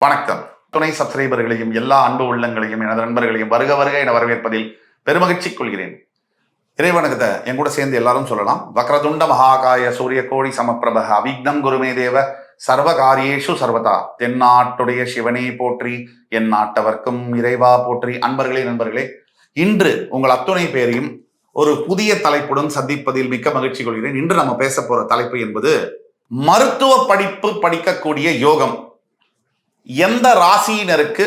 வணக்கம். துணை சப்ஸ்கிரைபர்களையும் எல்லா அன்பு உள்ளங்களையும் எனது நண்பர்களையும் வருக வருக என வரவேற்பதில் பெருமகிழ்ச்சி கொள்கிறேன். இறைவனுக்கு என் கூட சேர்ந்து எல்லாரும் சொல்லலாம். வக்ரதுண்ட மகாகாய சூரிய கோடி சமப்பிரப அவிக்னம் குருமே தேவ சர்வகாரியேஷு சர்வதா. தென்னாட்டுடைய சிவனே போற்றி, என் நாட்டவர்க்கும் இறைவா போற்றி. அன்பர்களே, நண்பர்களே, இன்று உங்கள் அத்துணை பேரையும் ஒரு புதிய தலைப்புடன் சந்திப்பதில் மிக்க மகிழ்ச்சி கொள்கிறேன். இன்று நம்ம பேச போற தலைப்பு என்பது மருத்துவ படிப்பு படிக்கக்கூடிய யோகம் எந்த ராசியினருக்கு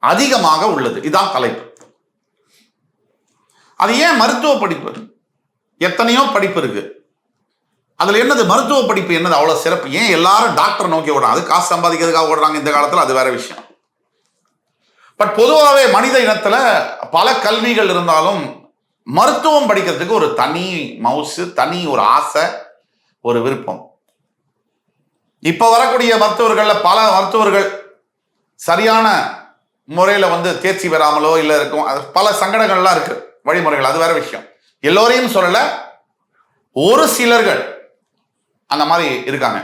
அதிகமாக உள்ளது. இதான் தலைப்பு. அது ஏன் மருத்துவ படிப்பு? எத்தனையோ படிப்பு இருக்கு. அதுல என்னது மருத்துவ படிப்பு என்னது அவ்வளவு சிறப்பு? ஏன் எல்லாரும் டாக்டர் நோக்கி ஓடுறாங்க? அது காசு சம்பாதிக்கிறதுக்காக ஓடுறாங்க இந்த காலத்துல, அது வேற விஷயம். பட் பொதுவாகவே மனித இனத்துல பல கல்விகள் இருந்தாலும் மருத்துவம் படிக்கிறதுக்கு ஒரு தனி மவுசு, தனி ஒரு ஆசை, ஒரு விருப்பம். இப்ப வரக்கூடிய மருத்துவர்கள்ல பல மருத்துவர்கள் சரியான முறையில தேர்ச்சி பெறாமலோ இல்ல இருக்கும், பல சங்கடங்கள்லாம் இருக்கு, வழிமுறைகள், அது வேற விஷயம். எல்லோரையும் சொல்லல, ஒரு சிலர்கள் அந்த மாதிரி இருக்காங்க.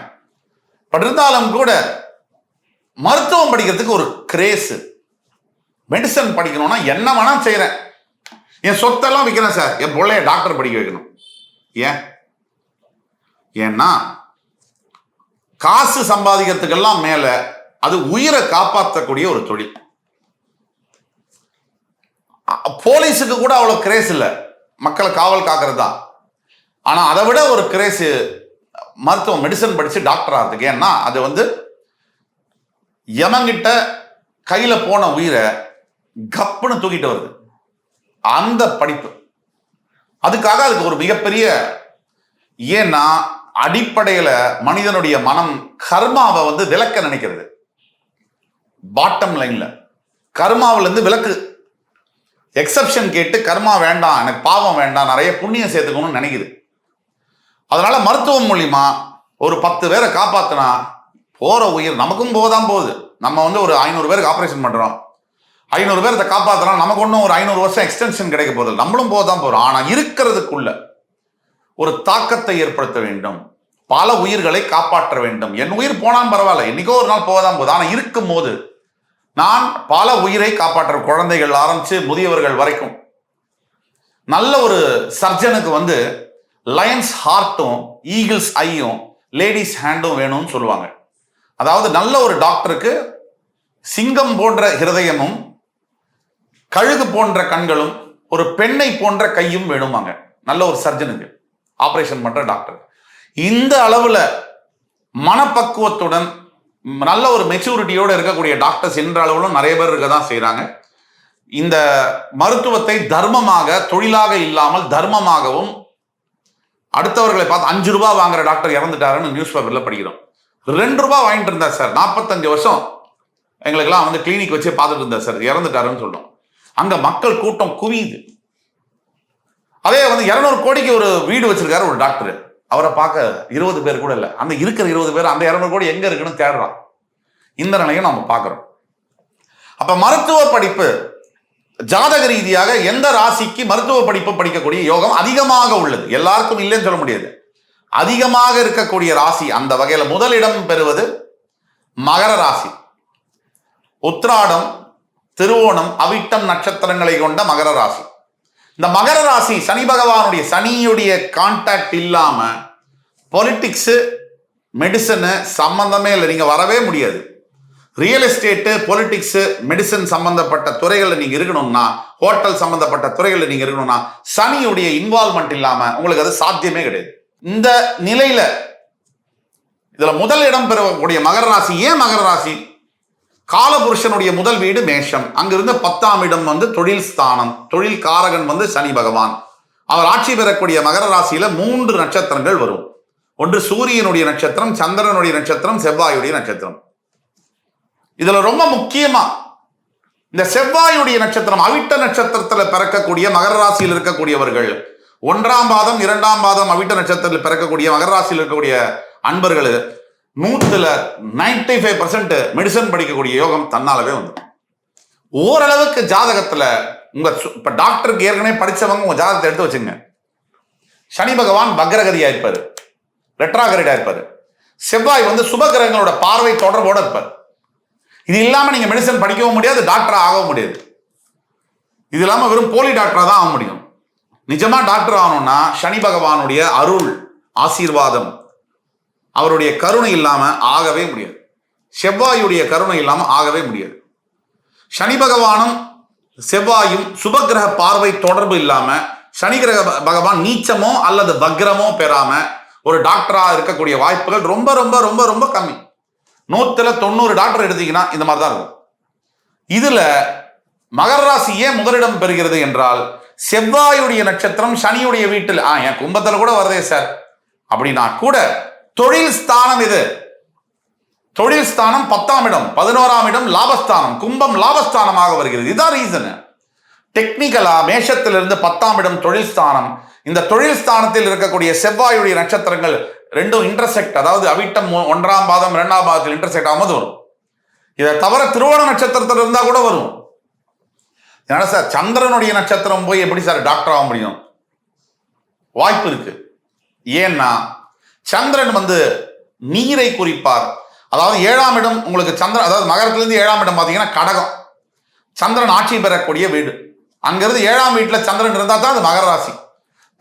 பட் இருந்தாலும் கூட மருத்துவம் படிக்கிறதுக்கு ஒரு கிரேஸ். மெடிசன் படிக்கணும்னா என்ன வேணா செய்யறேன், என் சொத்தெல்லாம் விற்கிறேன் சார், என் பிள்ளைய டாக்டர் படிக்க வைக்கணும். ஏன்னா காசு சம்பாதிக்கிறதுக்கெல்லாம் மேல அது உயிரை காப்பாற்றக்கூடிய ஒரு தொழில். போலீஸுக்கு கூட அவ்வளவு கிரேஸ் இல்லை, மக்களை காவல் காக்கிறது தான். ஆனா அதை விட ஒரு கிரேஸ் மருத்துவம், மெடிசன் படிச்சு டாக்டர் ஆகிறதுக்கு. ஏன்னா அது எமங்கிட்ட கையில போன உயிரை கப்புன்னு தூக்கிட்டு வருது, அந்த படிப்பு. அதுக்காக அதுக்கு ஒரு மிகப்பெரிய, ஏன்னா அடிப்படையில மனிதனுடைய மனம் கர்மாவை விலக்க நினைக்கிறது. பாட்டம் லைன்ல கர்மாவில இருந்து விலக்கு, எக்ஸப்ஷன் கேட்டு கர்மா வேண்டாம், எனக்கு பாவம் வேண்டாம், நிறைய புண்ணியம் சேர்த்துக்கணும்னு நினைக்குது. அதனால மருத்துவம் மூலியமா ஒரு 10 பேரை காப்பாத்தினா போற உயிர் நமக்கும் போதான் போகுது. நம்ம ஒரு 500 பேருக்கு ஆபரேஷன் பண்றோம், 500 பேரை காப்பாத்தினா நமக்கு ஒன்றும் ஒரு 500 வருஷம் எக்ஸ்டென்ஷன் கிடைக்க போகுது, நம்மளும் போதான் போறோம். ஆனா இருக்கிறதுக்குள்ள ஒரு தாக்கத்தை ஏற்படுத்த வேண்டும், பல உயிர்களை காப்பாற்ற வேண்டும். என் உயிர் போனாலும் பரவாயில்ல, என்னைக்கோ ஒரு நாள் போதான் போகுது. ஆனா இருக்கும் போது நான் பல உயிரை காப்பாற்ற, குழந்தைகள் ஆரம்பிச்சு முதியவர்கள் வரைக்கும். நல்ல ஒரு சர்ஜனுக்கு லயன்ஸ் ஹார்ட்டும் ஈகிள்ஸ் ஐயும் லேடிஸ் ஹேண்டும் வேணும்னு சொல்லுவாங்க. அதாவது நல்ல ஒரு டாக்டருக்கு சிங்கம் போன்ற ஹிருதயமும் கழுகு போன்ற கண்களும் ஒரு பெண்ணை போன்ற கையும் வேணுமாங்க நல்ல ஒரு சர்ஜனுக்கு, ஆபரேஷன் பண்ற டாக்டர். இந்த அளவுல மனப்பக்குவத்துடன் நல்ல ஒரு மெச்சூரிட்டியோட இருக்கக்கூடிய டாக்டர்ஸ் என்ற அளவுலும் நிறைய பேர் இருக்க தான் செய்யறாங்க. இந்த மருத்துவத்தை தர்மமாக, தொழிலாக இல்லாமல் தர்மமாகவும், அடுத்தவர்களை பார்த்து 5 ரூபாய் வாங்குற டாக்டர் இறந்துட்டாருன்னு நியூஸ் பேப்பர்ல படிக்கிறோம். 2 ரூபாய் வாங்கிட்டு இருந்தார் சார், 45 வருஷம் எங்களுக்கெல்லாம் கிளினிக் வச்சு பார்த்துட்டு இருந்தார் சார், இறந்துட்டாருன்னு சொல்றோம். அங்க மக்கள் கூட்டம் குவியுது. அதே 200 கோடிக்கு ஒரு வீடு வச்சிருக்காரு ஒரு டாக்டர், அவரை பார்க்க 20 பேர் கூட இல்லை. அந்த இருக்கிற 20 பேர் அந்த 200 கோடி எங்க இருக்குன்னு தேடுறான். இந்த நிலையை நம்ம பார்க்கிறோம். அப்ப மருத்துவ படிப்பு ஜாதக ரீதியாக எந்த ராசிக்கு மருத்துவ படிப்பு படிக்கக்கூடிய யோகம் அதிகமாக உள்ளது? எல்லாருக்கும் இல்லைன்னு சொல்ல முடியாது, அதிகமாக இருக்கக்கூடிய ராசி. அந்த வகையில முதலிடம் பெறுவது மகர ராசி. உத்திராடம், திருவோணம், அவிட்டம் நட்சத்திரங்களை கொண்ட மகர ராசி. இந்த மகர ராசி சனி பகவானுடைய, சனியுடைய கான்டாக்ட் இல்லாம பொலிட்டிக்ஸ், மெடிசனு சம்பந்தமே இல்லை, நீங்க வரவே முடியாது. ரியல் எஸ்டேட்டு, பொலிட்டிக்ஸ், மெடிசன் சம்பந்தப்பட்ட துறைகளில் நீங்க இருக்கணும்னா, ஹோட்டல் சம்பந்தப்பட்ட துறைகளில் நீங்க இருக்கணும்னா சனியுடைய இன்வால்மெண்ட் இல்லாம உங்களுக்கு அது சாத்தியமே கிடையாது. இந்த நிலையில இதுல முதல் இடம் பெறக்கூடிய மகர ராசி. ஏன் மகர ராசி? காலபுருஷனுடைய முதல் வீடு மேஷம், அங்கிருந்து 10ஆம் இடம் தொழில் ஸ்தானம், தொழில் காரகன் சனி பகவான். அவர் ஆட்சி பெறக்கூடிய மகர ராசியில 3 நட்சத்திரங்கள் வரும். ஒன்று சூரியனுடைய நட்சத்திரம், சந்திரனுடைய நட்சத்திரம், செவ்வாயுடைய நட்சத்திரம். இதுல ரொம்ப முக்கியமா இந்த செவ்வாயுடைய நட்சத்திரம், அவிட்ட நட்சத்திரத்துல பிறக்கக்கூடிய மகர ராசியில் இருக்கக்கூடியவர்கள், 1ஆம் பாதம் 2ஆம் பாதம் அவிட்ட நட்சத்திரத்தில் பிறக்கக்கூடிய மகர ராசியில் இருக்கக்கூடிய அன்பர்கள் 95% மெடிசன் படிக்கக்கூடிய யோகம் தன்னாலவே வந்துடும். ஓரளவுக்கு ஜாதகத்துல இப்ப டாக்டருக்கு ஏற்கனவே படிச்சவங்க உங்க ஜாதகத்தை எடுத்து வச்சுங்க. சனி பகவான் வக்ரகதியா இருப்பாரு, ரெட்ராகிரேடா இருப்பாரு. செவ்வாய் சுப கிரகங்களோட பார்வை தொடர்போட இருப்பார். இது இல்லாம நீங்க மெடிசன் படிக்கவும் முடியாது, டாக்டரா ஆகவும் முடியாது. இது இல்லாம வெறும் போலி டாக்டரா தான் ஆக முடியும். நிஜமா டாக்டர் ஆகணும்னா சனி பகவானுடைய அருள், ஆசீர்வாதம், அவருடைய கருணை இல்லாம ஆகவே முடியாது. செவ்வாயுடைய கருணை இல்லாம ஆகவே முடியாது. சனி பகவானும் செவ்வாயும் சுபகிரக பார்வை தொடர்பு இல்லாம, சனி கிரக பகவான் நீச்சமோ அல்லது வக்ரமோ பெறாம ஒரு டாக்டரா இருக்கக்கூடிய வாய்ப்புகள் ரொம்ப ரொம்ப ரொம்ப ரொம்ப கம்மி. 100 டாக்டர் எடுத்தீங்கன்னா இந்த மாதிரி தான் இருக்கும். இதுல மகர ராசி ஏன் முதலிடம் பெறுகிறது என்றால், செவ்வாயுடைய நட்சத்திரம் சனியுடைய வீட்டில், என் கும்பத்துல கூட வருதே சார் அப்படின்னா கூட, தொழில் ஸ்தானம் இது. தொழில் ஸ்தானம் 10ஆம் இடம், 11ஆம் இடம் லாபஸ்தானம், கும்பம் லாபஸ்தானமாக வருகிறது. இதுதான் ரீசன். டெக்னிக்கலா மேஷத்திலிருந்து 10ஆம் இடம் தொழில் ஸ்தானம். இந்த தொழில் ஸ்தானத்தில் இருக்கக்கூடிய செவ்வாயுடைய நட்சத்திரங்கள் ரெண்டும் இன்டர்செக்ட், அதாவது அவிட்டம் 1ஆம் பாதம் 2ஆம் பாதத்தில் இன்டர்செக்ட் ஆகும்போது வரும். இதை தவிர திருவோண நட்சத்திரத்தில் இருந்தா கூட வரும். ஏன்னா சார் சந்திரனுடைய நட்சத்திரம் போய் எப்படி சார் டாக்டர் ஆக முடியும்? வாய்ப்பு இருக்கு. ஏன்னா சந்திரன் நீரை குறிப்பார். அதாவது 7ஆம் இடம் உங்களுக்கு சந்திரன், அதாவது மகரத்திலிருந்து 7ஆம் இடம் பார்த்தீங்கன்னா கடகம், சந்திரன் ஆட்சி பெறக்கூடிய வீடு. அங்கிருந்து 7ஆம் வீட்டில் சந்திரன் இருந்தால் தான் அது மகர ராசி.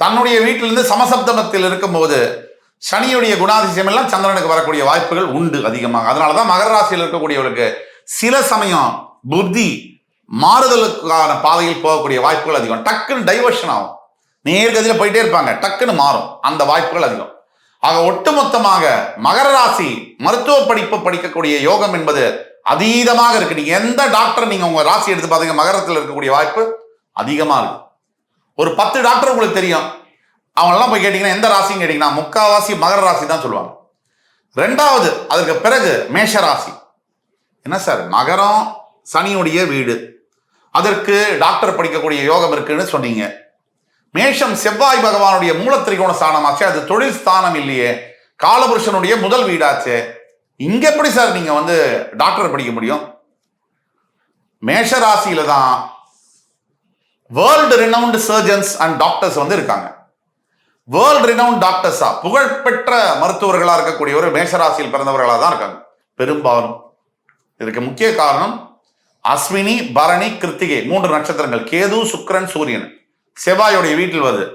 தன்னுடைய வீட்டிலிருந்து சமசப்தமத்தில் இருக்கும்போது சனியுடைய குணாதிசயம் எல்லாம் சந்திரனுக்கு வரக்கூடிய வாய்ப்புகள் உண்டு அதிகமாக. அதனாலதான் மகர ராசியில் இருக்கக்கூடியவர்களுக்கு சில சமயம் புத்தி மாறுதலுக்கான பாதையில் போகக்கூடிய வாய்ப்புகள் அதிகம். டக்குன்னு டைவர்ஷன் ஆகும், நேர்கதியில் போயிட்டே இருப்பாங்க, டக்குன்னு மாறும், அந்த வாய்ப்புகள் அதிகம். ஆக ஒட்டுமொத்தமாக மகர ராசி மருத்துவ படிப்பு படிக்கக்கூடிய யோகம் என்பது அதீதமாக இருக்கு. நீங்க எந்த டாக்டர் நீங்க உங்க ராசி எடுத்து பாத்தீங்க, மகரத்தில் இருக்கக்கூடிய வாய்ப்பு அதிகமா இருக்கு. ஒரு 10 டாக்டர் உங்களுக்கு தெரியும், அவங்களெல்லாம் போய் கேட்டீங்கன்னா எந்த ராசின்னு கேட்டீங்கன்னா முக்காவாசி மகர ராசி தான் சொல்லுவாங்க. 2வது அதற்கு பிறகு மேஷ ராசி. என்ன சார் மகரம் சனியுடைய வீடு, அதற்கு டாக்டர் படிக்கக்கூடிய யோகம் இருக்குன்னு சொன்னீங்க. மேஷம் செவ்வாய் பகவானுடைய மூலத்திரிகோண ஸ்தானமாச்சு, அது தொழில் ஸ்தானம் இல்லையே, காலபுருஷனுடைய முதல் வீடாச்சு. இங்க எப்படி சார் நீங்க டாக்டர் படிக்க முடியும்? மேஷ ராசியில தான் world renowned surgeons and doctors இருக்காங்க. வேர்ல்டு ரெனவுண்ட் டாக்டர்ஸா, புகழ்பெற்ற மருத்துவர்களா இருக்கக்கூடியவர் மேஷராசியில் பிறந்தவர்களா தான் இருக்காங்க பெரும்பாலும். இதுக்கு முக்கிய காரணம் அஸ்வினி, பரணி, கிருத்திகை 3 நட்சத்திரங்கள், கேது, சுக்கிரன், சூரியன் செவ்வாயுடைய வீட்டில் வருது.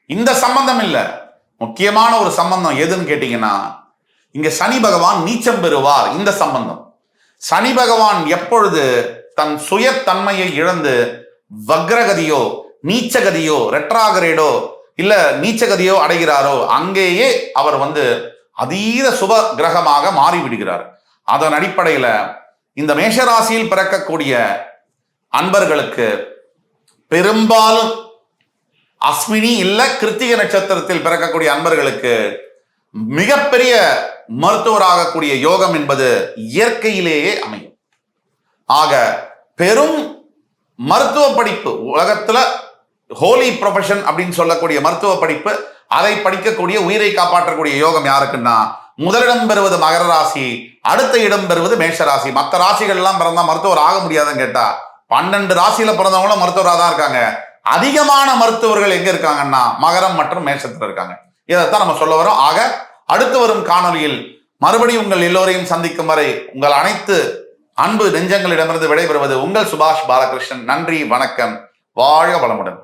இந்த சம்பந்தம் இல்ல, முக்கியமான ஒரு சம்பந்தம் எதுன்னு கேட்டீங்கன்னா, இங்க சனி பகவான் நீச்சம் பெறுவார். இந்த சம்பந்தம், சனி பகவான் எப்பொழுது தன் சுயத்தன்மையை இழந்து வக்ரகதியோ நீச்சகதியோ ரெட்ராகரேடோ இல்ல நீச்சகதியோ அடைகிறாரோ, அங்கேயே அவர் அதீத சுப கிரகமாக மாறிவிடுகிறார். அதன் அடிப்படையில இந்த மேஷராசியில் பிறக்கக்கூடிய அன்பர்களுக்கு பெரும்பாலும் அஸ்வினி இல்ல கிருத்திகை நட்சத்திரத்தில் பிறக்கக்கூடிய அன்பர்களுக்கு மிகப்பெரிய மருத்துவராகக்கூடிய யோகம் என்பது இயற்கையிலேயே அமையும். ஆக பெரும் மருத்துவ படிப்பு, உலகத்துல ஹோலி ப்ரொஃபஷன் அப்படின்னு சொல்லக்கூடிய மருத்துவ படிப்பு, அதை படிக்கக்கூடிய உயிரை காப்பாற்றக்கூடிய யோகம் யாருக்குன்னா, முதலிடம் பெறுவது மகர ராசி, அடுத்த இடம் பெறுவது மேஷ ராசி. மற்ற ராசிகள் எல்லாம் பிறந்தா மருத்துவர் ஆக முடியாதுன்னு கேட்டா 12 ராசியில பிறந்தவங்களும் மருத்துவராக தான் இருக்காங்க. அதிகமான மருத்துவர்கள் எங்க இருக்காங்கன்னா மகரம் மற்றும் மேஷத்துல இருக்காங்க. இதைத்தான் நம்ம சொல்ல வரோம். ஆக அடுத்து வரும் காணொலியில் மறுபடியும் உங்கள் எல்லோரையும் சந்திக்கும் வரை உங்கள் அனைத்து அன்பு நெஞ்சங்களிடமிருந்து விடைபெறுவது உங்கள் சுபாஷ் பாலகிருஷ்ணன். நன்றி, வணக்கம், வாழ்க வளமுடன்.